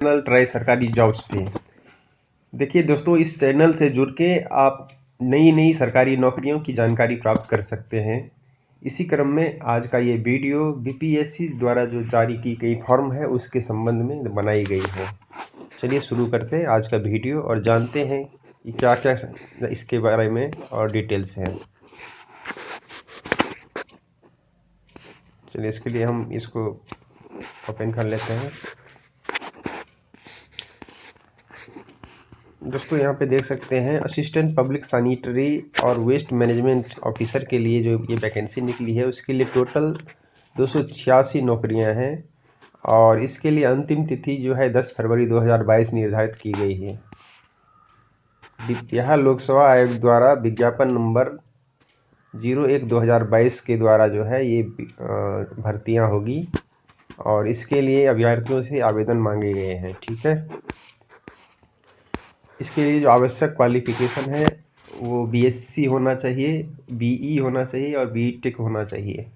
Channel try सरकारी jobs पे। देखिए दोस्तों, इस चैनल से जुड़ के आप नई नई सरकारी नौकरियों की जानकारी प्राप्त कर सकते हैं। इसी क्रम में आज का ये वीडियो बीपीएससी द्वारा जो जारी की गई फॉर्म है उसके संबंध में बनाई गई है। चलिए शुरू करते हैं आज का वीडियो और जानते हैं कि क्या क्या इसके बारे में और डिटेल्स हैं। चलिए इसके लिए हम इसको ओपन कर लेते हैं। दोस्तों यहाँ पे देख सकते हैं असिस्टेंट पब्लिक सैनिटरी और वेस्ट मैनेजमेंट ऑफिसर के लिए जो ये वैकेंसी निकली है उसके लिए टोटल 286 नौकरियां हैं और इसके लिए अंतिम तिथि जो है 10 फरवरी 2022 निर्धारित की गई है। यह लोकसेवा आयोग द्वारा विज्ञापन नंबर 01/2022 के द्वारा जो है ये भर्तियां होगी और इसके लिए अभ्यर्थियों से आवेदन मांगे गए हैं। ठीक है, इसके लिए जो आवश्यक क्वालिफिकेशन है वो बीएससी होना चाहिए, बीई होना चाहिए और बीटेक होना चाहिए।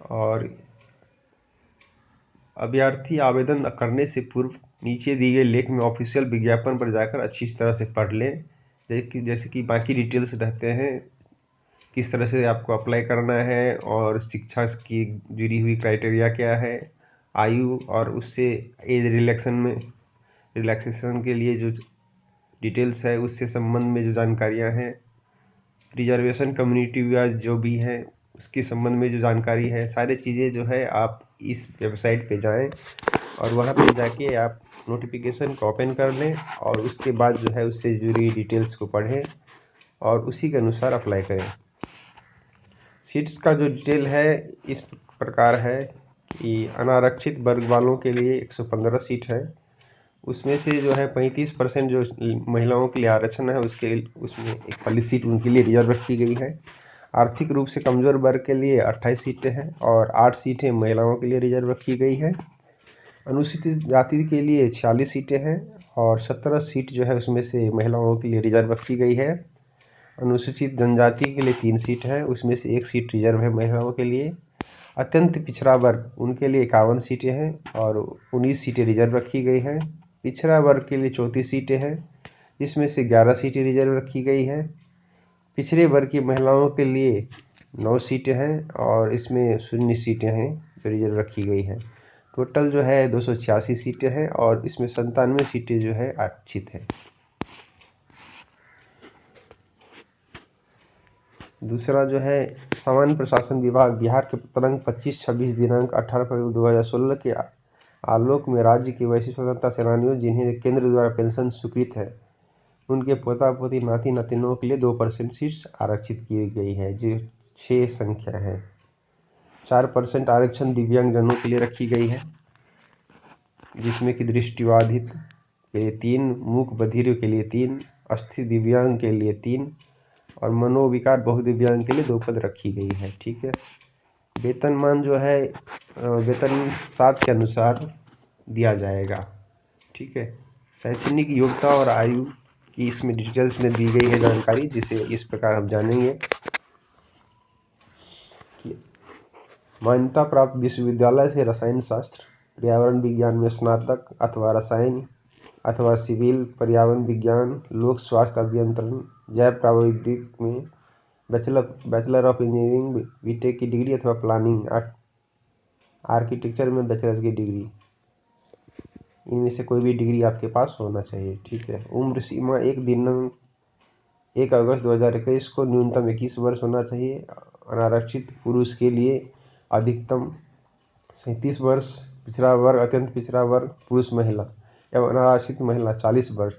और अभ्यर्थी आवेदन करने से पूर्व नीचे दिए गए लेख में ऑफिशियल विज्ञापन पर जाकर अच्छी तरह से पढ़ लें। जैसे कि बाकी डिटेल्स रहते हैं, किस तरह से आपको अप्लाई करना है और शिक्षा की जुड़ी हुई क्राइटेरिया क्या है, आयु और उससे एज रिलैक्सेशन के लिए जो डिटेल्स है उससे संबंध में जो जानकारियां हैं, रिजर्वेशन कम्युनिटी वाइज जो भी है उसके संबंध में जो जानकारी है, सारी चीज़ें जो है आप इस वेबसाइट पे जाएं और वहां पे जाके आप नोटिफिकेशन को ओपन कर लें और उसके बाद जो है उससे जुड़ी डिटेल्स को पढ़ें और उसी के अनुसार अप्लाई करें। सीट्स का जो डिटेल है इस प्रकार है कि अनारक्षित वर्ग वालों के लिए 115 सीट है, उसमें से जो है 35% जो महिलाओं के लिए आरक्षण है उसमें 41 सीट उनके लिए रिजर्व रखी गई है। आर्थिक रूप से कमज़ोर वर्ग के लिए 28 सीटें हैं और 8 सीटें महिलाओं के लिए रिजर्व रखी गई है। अनुसूचित जाति के लिए 46 सीटें हैं और 17 सीट जो है उसमें से महिलाओं के लिए रिजर्व रखी गई है। अनुसूचित जनजाति के लिए 3 सीट है, उसमें से 1 सीट रिजर्व है महिलाओं के लिए। अत्यंत पिछड़ा वर्ग उनके लिए 51 सीटें हैं और 19 सीटें रिजर्व रखी गई हैं। पिछड़ा वर्ग के लिए 34 सीटें हैं, जिसमें से 11 सीटें रिजर्व रखी गई है। पिछड़े वर्ग की महिलाओं के लिए 9 सीटें हैं और इसमें 0 सीटें हैं जो रिजर्व रखी गई है। टोटल जो है 286 सीटें हैं और इसमें 97 सीटें जो है आरक्षित है। दूसरा जो है सामान्य प्रशासन विभाग बिहार के दिनांक 25-26 दिनांक 18 फरवरी 2016 के आलोक में राज्य के वैसे स्वतंत्रता सेनानियों जिन्हें केंद्र द्वारा पेंशन स्वीकृत है उनके पोता पोती नाती नातिनों के लिए 2% सीट्स आरक्षित की गई है जो 6 संख्या है। 4% आरक्षण दिव्यांगजनों के लिए रखी गई है, जिसमें कि दृष्टिबाधित के लिए 3, मूक बधिर के लिए 3, अस्थि दिव्यांग के लिए 3 और मनोविकार बहुदिव्यांग के लिए 2 पद रखी गई है। ठीक है, वेतनमान जो है वेतन 7 के अनुसार दिया जाएगा। ठीक है, शैक्षणिक योग्यता और आयु की इसमें डिटेल्स में दी गई है जानकारी, जिसे इस प्रकार हम जानेंगे कि मान्यता प्राप्त विश्वविद्यालय से रसायन शास्त्र, पर्यावरण विज्ञान में स्नातक अथवा रसायन अथवा सिविल, पर्यावरण विज्ञान, लोक स्वास्थ्य अभियंत्रण, जैव प्रावैधिक में बैचलर ऑफ इंजीनियरिंग बीटेक की डिग्री अथवा प्लानिंग आर्किटेक्चर में बैचलर की डिग्री, इनमें से कोई भी डिग्री आपके पास होना चाहिए। ठीक है, उम्र सीमा 1 अगस्त 2021 को न्यूनतम 21 वर्ष होना चाहिए। अनारक्षित पुरुष के लिए अधिकतम 37 वर्ष, पिछड़ा वर्ग अत्यंत पिछड़ा वर्ग पुरुष महिला एवं अनारक्षित महिला 40 वर्ष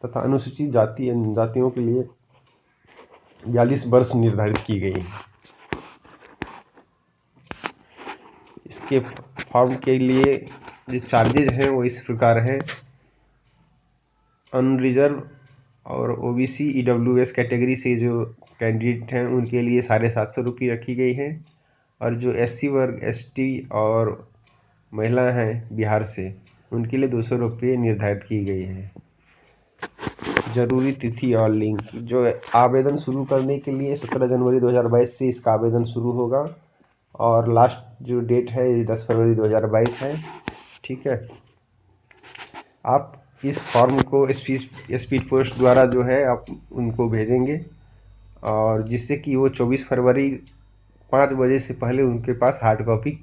तथा अनुसूचित जाति एवं जनजातियों के लिए 42 वर्ष निर्धारित की गई है। इसके फॉर्म के लिए जो चार्जेज हैं वो इस प्रकार हैं। अनरिजर्व और ओबीसी ईडब्ल्यूएस कैटेगरी से जो कैंडिडेट हैं उनके लिए 750 रुपये रखी गई है और जो एससी वर्ग, एसटी और महिला हैं बिहार से उनके लिए 200 रुपये निर्धारित की गई है। जरूरी तिथि और लिंक, जो आवेदन शुरू करने के लिए 17 जनवरी 2022 से इसका आवेदन शुरू होगा और लास्ट जो डेट है 10 फरवरी 2022 है। ठीक है, आप इस फॉर्म को स्पीड पोस्ट द्वारा जो है आप उनको भेजेंगे, और जिससे कि वो 24 फरवरी 5 बजे से पहले उनके पास हार्ड कॉपी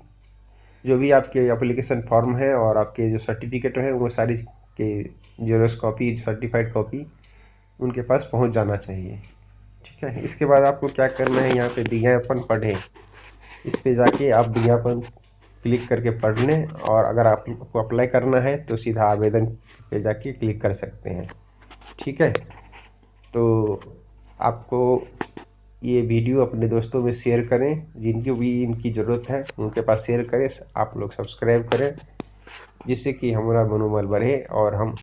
जो भी आपके एप्लीकेशन फॉर्म है और आपके जो सर्टिफिकेट हैं वो सारी के जेरोक्स कॉपी, सर्टिफाइड कॉपी उनके पास पहुंच जाना चाहिए। ठीक है, इसके बाद आपको क्या करना है, यहाँ पे विज्ञापन पढ़ें, इस पे जाके आप विज्ञापन क्लिक करके पढ़ लें, और अगर आपको अप्लाई करना है तो सीधा आवेदन पे जाके क्लिक कर सकते हैं। ठीक है, तो आपको ये वीडियो अपने दोस्तों में शेयर करें, जिनको भी इनकी ज़रूरत है उनके पास शेयर करें, आप लोग सब्सक्राइब करें, जिससे कि हमारा मनोबल बढ़े और हम